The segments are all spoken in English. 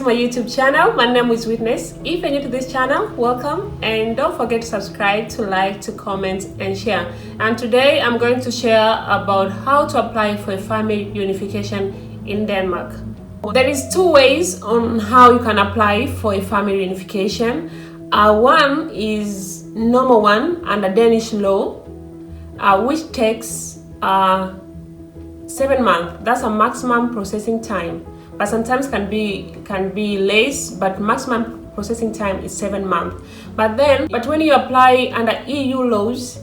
my YouTube channel. My name is Witness. If you're new to this channel, welcome, and don't forget to subscribe, to like, to comment and share. And today I'm going to share about how to apply for a family reunification in Denmark. There is two ways on how you can apply for a family reunification. One is normal one under Danish law, which takes 7 months. That's a maximum processing time, but sometimes can be less, but maximum processing time is 7 months. But when you apply under EU laws,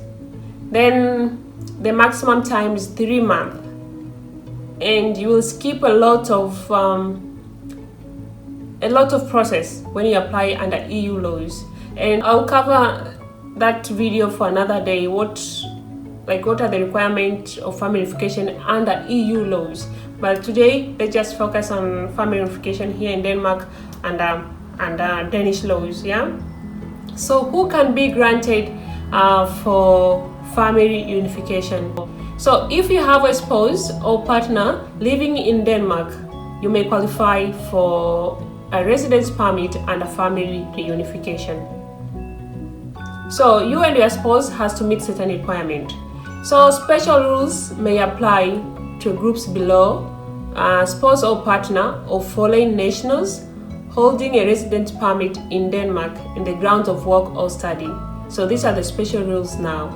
then the maximum time is 3 months, and you will skip a lot of process when you apply under EU laws. And I'll cover that video for another day. What are the requirements of family reunification under EU laws? But today, let's just focus on family reunification here in Denmark under Danish laws. Yeah. So, who can be granted for family reunification? So, if you have a spouse or partner living in Denmark, you may qualify for a residence permit under family reunification. So, you and your spouse has to meet certain requirements. So special rules may apply to groups below: spouse or partner of foreign nationals holding a residence permit in Denmark in the grounds of work or study. So these are the special rules now.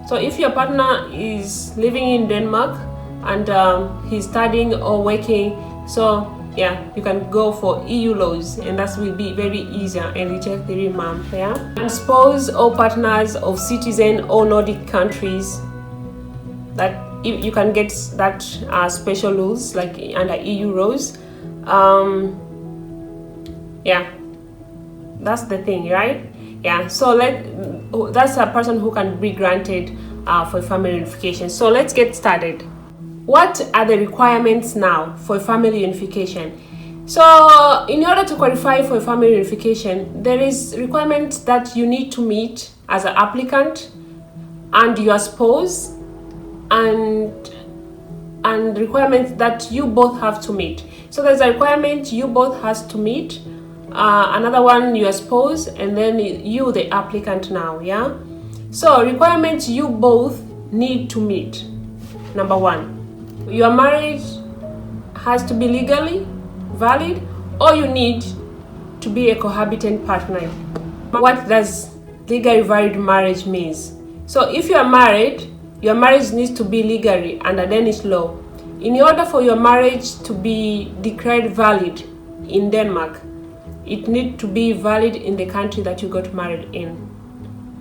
So if your partner is living in Denmark and he's studying or working, so yeah, you can go for EU laws, and that will be very easier, and you take 3 months. Yeah. And spouse or partners of citizen or Nordic countries, that you can get that special rules like under EU laws. Yeah, that's the thing, right? Yeah. So that's a person who can be granted for family reunification. So let's get started. What are the requirements now for family reunification? So, in order to qualify for family reunification, there is requirements that you need to meet as an applicant and your spouse, and requirements that you both have to meet. So there's a requirement you both has to meet, another one your spouse, and then you the applicant now. Yeah. So requirements you both need to meet. Number 1. Your marriage has to be legally valid, or you need to be a cohabitant partner. What does legally valid marriage means? So if you are married, your marriage needs to be legally under Danish law. In order for your marriage to be declared valid in Denmark, it needs to be valid in the country that you got married in.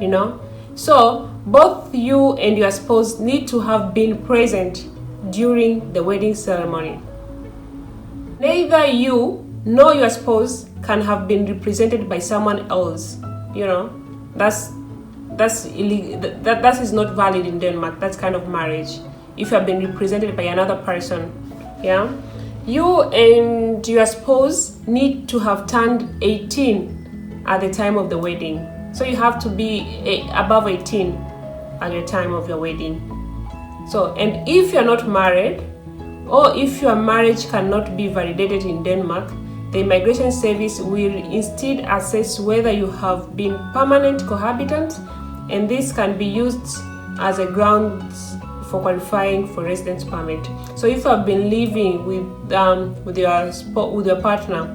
You know? So both you and your spouse need to have been present during the wedding ceremony. Neither you nor your spouse can have been represented by someone else. You know, that's illegal. That is not valid in Denmark. That's kind of marriage. If you have been represented by another person, yeah. You and your spouse need to have turned 18 at the time of the wedding. So you have to be above 18 at the time of your wedding. So, and if you're not married, or if your marriage cannot be validated in Denmark, the immigration service will instead assess whether you have been permanent cohabitants, and this can be used as a ground for qualifying for residence permit. So if you have been living with your partner,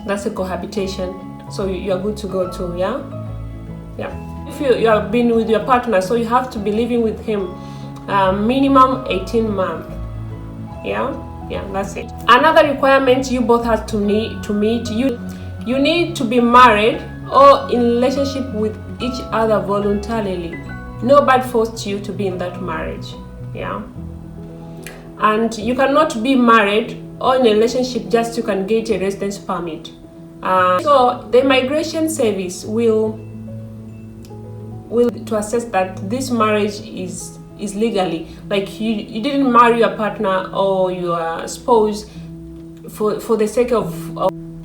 that's a cohabitation. So you are good to go too. Yeah. If you have been with your partner, so you have to be living with him minimum 18 months. Yeah, that's it. Another requirement you both have to meet. You need to be married or in relationship with each other voluntarily. Nobody forced you to be in that marriage. Yeah. And you cannot be married or in a relationship just you can get a residence permit. So the immigration service will to assess that this marriage is legally, like you didn't marry your partner or your spouse for the sake of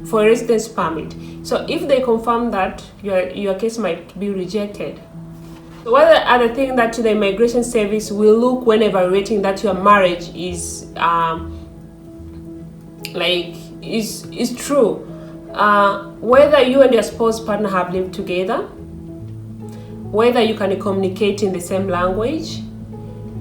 for a residence permit. So if they confirm that, your case might be rejected. So what are the things that the immigration service will look when evaluating that your marriage is is true. Whether you and your spouse partner have lived together, whether you can communicate in the same language,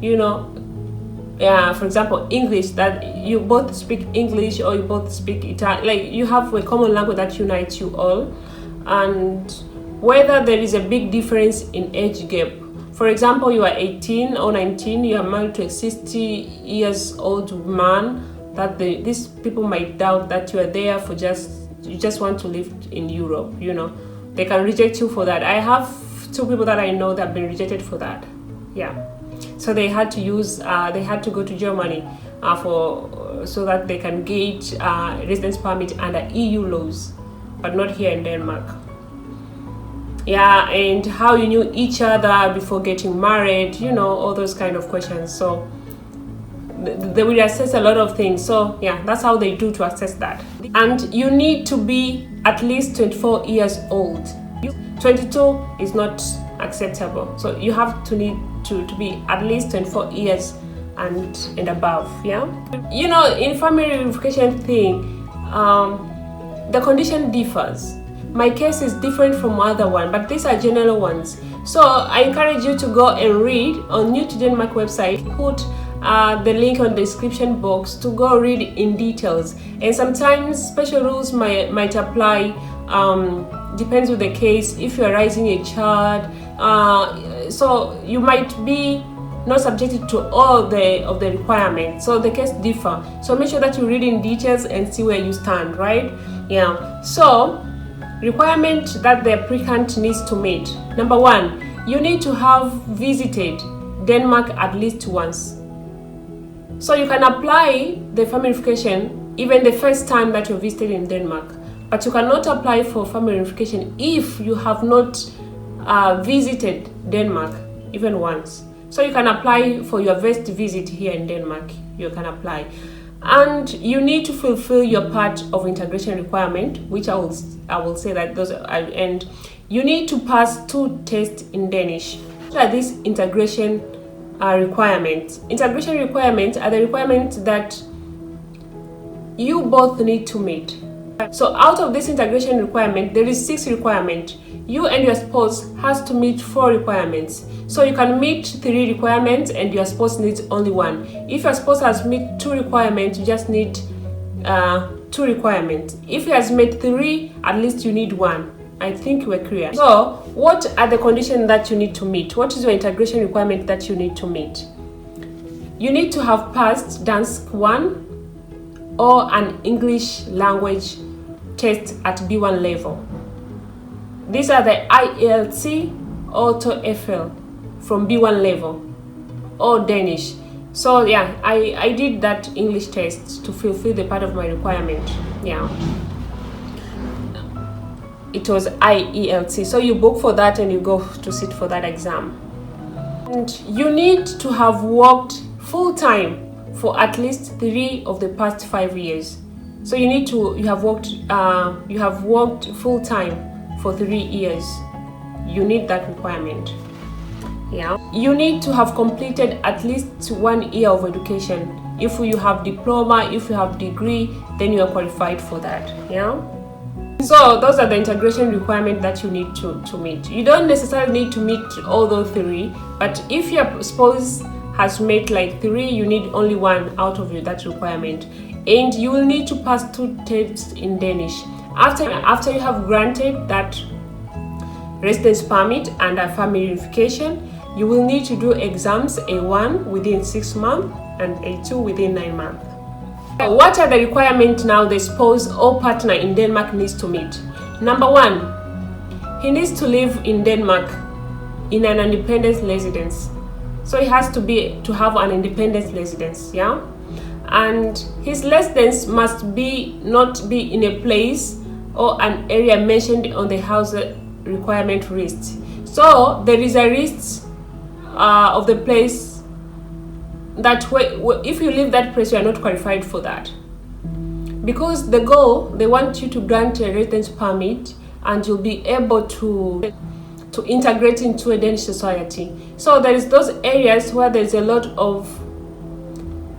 for example, English, that you both speak English or you both speak Italian, like you have a common language that unites you all, and whether there is a big difference in age gap. For example, you are 18 or 19, you are married to a 60 years old man, that these people might doubt that you are there for you just want to live in Europe, They can reject you for that. I have 2 people that I know that have been rejected for that. Yeah. So they had to go to Germany so that they can get residence permit under EU laws, but not here in Denmark. Yeah, and how you knew each other before getting married, all those kind of questions. So they will assess a lot of things. So yeah, that's how they do to assess that. And you need to be at least 24 years old. 22 is not acceptable. So you have to need to be at least 24 years and above. Yeah. In family reunification thing, the condition differs. My case is different from other one, but these are general ones. So I encourage you to go and read on New to Denmark website. Put the link on the description box to go read in details. And sometimes special rules might apply. Depends on the case. If you are raising a child, so you might be not subjected to all of the requirements. So the case differ. So make sure that you read in details and see where you stand, right? Yeah. So requirement that the applicant needs to meet. Number 1, you need to have visited Denmark at least once. So you can apply the FamilyReunification even the first time that you visited in Denmark, but you cannot apply for FamilyReunification if you have not visited Denmark even once. So you can apply for your first visit here in Denmark. You can apply. And you need to fulfill your part of integration requirement, which I will say that those are, and you need to pass 2 tests in Danish. What are these integration requirements? Integration requirements are the requirements that you both need to meet. So out of this integration requirement, there is 6 requirements. You and your spouse has to meet 4 requirements. So you can meet 3 requirements and your spouse needs only 1. If your spouse has met 2 requirements, you just need 2 requirements. If he has met 3, at least you need 1. I think we're clear. So what are the conditions that you need to meet? What is your integration requirement that you need to meet? You need to have passed Dansk 1 or an English language test at B1 level. These are the IELTS or TOEFL from B1 level, or Danish. So yeah, I did that English test to fulfill the part of my requirement. Yeah, it was IELTS. So you book for that and you go to sit for that exam. And you need to have worked full-time for at least 3 of the past 5 years. So you have worked full-time for 3 years. You need that requirement. Yeah. You need to have completed at least 1 year of education. If you have diploma, if you have degree, then you are qualified for that. Yeah. So those are the integration requirements that you need to meet. You don't necessarily need to meet all those 3, but if your spouse has met like 3, you need only 1 out of that requirement. And you will need to pass 2 tests in Danish. After you have granted that residence permit and a family reunification, you will need to do exams, A1 within 6 months and A2 within 9 months. What are the requirements now the spouse or partner in Denmark needs to meet? Number 1, he needs to live in Denmark in an independent residence. So he has to have an independent residence, yeah? And his residence must not be in a place or an area mentioned on the house requirement list. So there is a list of the place that if you leave that place, you are not qualified for that. Because the goal, they want you to grant a residence permit and you'll be able to integrate into a Danish society. So there is those areas where there's a lot of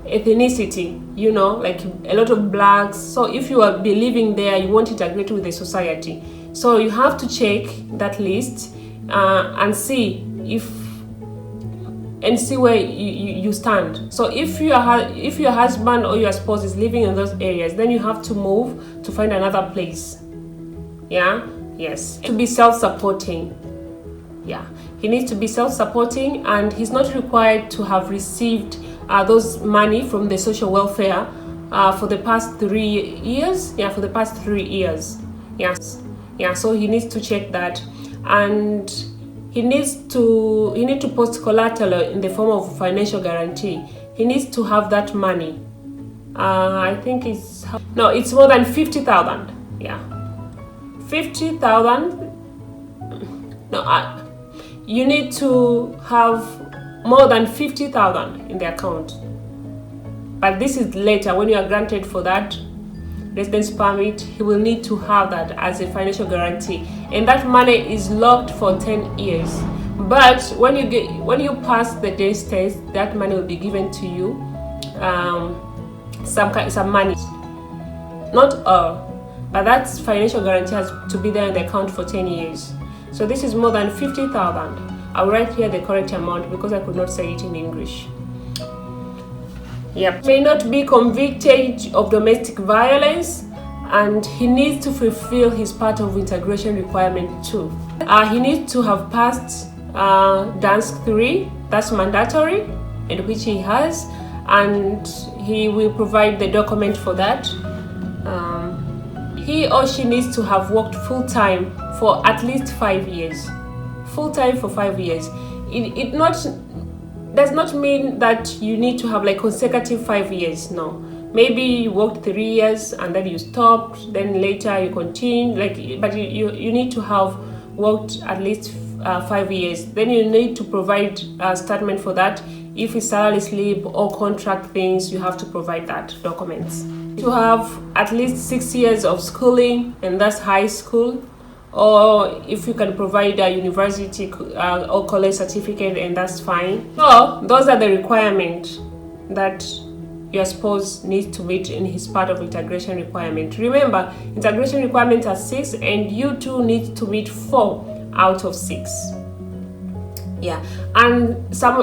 ethnicity, you know, like a lot of blacks. So if you are be living there, you won't integrate with the society. So you have to check that list and see where you stand. So if your husband or your spouse is living in those areas, then you have to move to find another place. Yeah, yes, to be self-supporting. Yeah, he needs to be self-supporting, and he's not required to have received those money from the social welfare for the past 3 years. Yeah, for the past 3 years. Yes, yeah. So he needs to check that, and he needs to post collateral in the form of financial guarantee. He needs to have that money. I think it's more than 50,000. Yeah, 50,000. You need to have more than 50,000 in the account. But this is later when you are granted for that residence permit. He will need to have that as a financial guarantee, and that money is locked for 10 years. But when you pass the Danish test, that money will be given to you. Some money, not all, but that financial guarantee has to be there in the account for 10 years. So this is more than 50,000. I'll write here the correct amount because I could not say it in English. Yep. May not be convicted of domestic violence, and he needs to fulfill his part of integration requirement too. He needs to have passed Dansk 3, that's mandatory, and which he has, and he will provide the document for that. He or she needs to have worked full-time for at least 5 years. Full-time for 5 years. It does not mean that you need to have like consecutive 5 years. No, maybe you worked 3 years and then you stopped, then later you continue, but you need to have worked at least 5 years. Then you need to provide a statement for that. If it's salary slip or contract things, you have to provide that documents. To have at least 6 years of schooling, and that's high school, or if you can provide a university or college certificate, and that's fine. So those are the requirements that your spouse needs to meet in his part of integration requirement. Remember, integration requirements are 6, and you two need to meet 4 out of 6. Yeah, and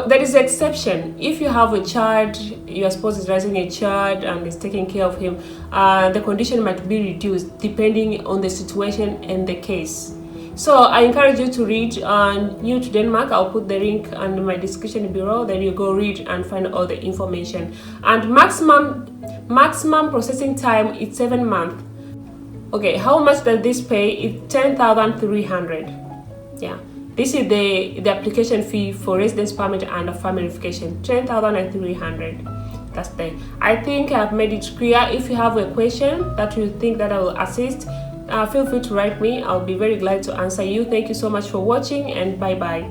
there is an exception. If you have a child, your spouse is raising a child and is taking care of him, the condition might be reduced depending on the situation and the case. So I encourage you to read New to Denmark. I'll put the link in my description below. Then you go read and find all the information. And maximum processing time is 7 months. Okay, how much does this pay? It's 10,300. Yeah. This is the application fee for residence permit and a FamilyReunification, 10,300. That's the. I think I've made it clear. If you have a question that you think that I will assist, feel free to write me. I'll be very glad to answer you. Thank you so much for watching, and bye bye.